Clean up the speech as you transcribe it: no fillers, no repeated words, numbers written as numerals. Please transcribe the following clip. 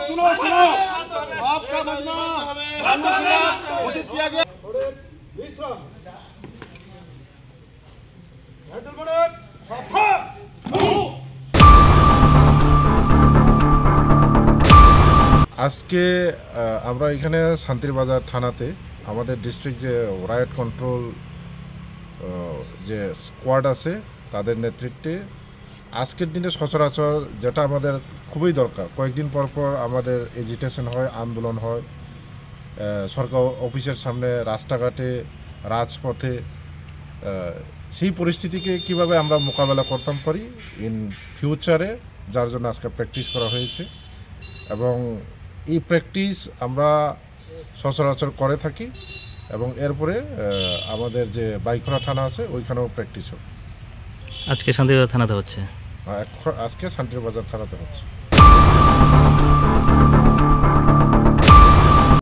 सुनो आपका मजमा घोषित किया गया। আজকে আমরা এখানে শান্তিরবাজার থানাতে আমাদের ডিস্ট্রিক্ট যে রায়ট কন্ট্রোল যে স্কোয়াড আছে তাদের নেতৃত্বে আজকের দিনে সচরাচর যেটা আমাদের খুবই দরকার, কয়েকদিন পর পর আমাদের এজিটেশন হয়, আন্দোলন হয় সরকার অফিসের সামনে, রাস্তাঘাটে, রাজপথে। সেই পরিস্থিতিকে কিভাবে আমরা মোকাবেলা করতাম পারি ইন ফিউচারে, যার জন্য আজকে প্র্যাকটিস করা হয়েছে। এবং এই প্র্যাকটিস আমরা সচরাচর করে থাকি এবং এরপরে আমাদের যে বাইখরা থানা আছে ওইখানেও প্র্যাকটিস হবে। আজকে শান্তিবাজার থানাতে হচ্ছে? আজকে শান্তিবাজার থানাতে হচ্ছে।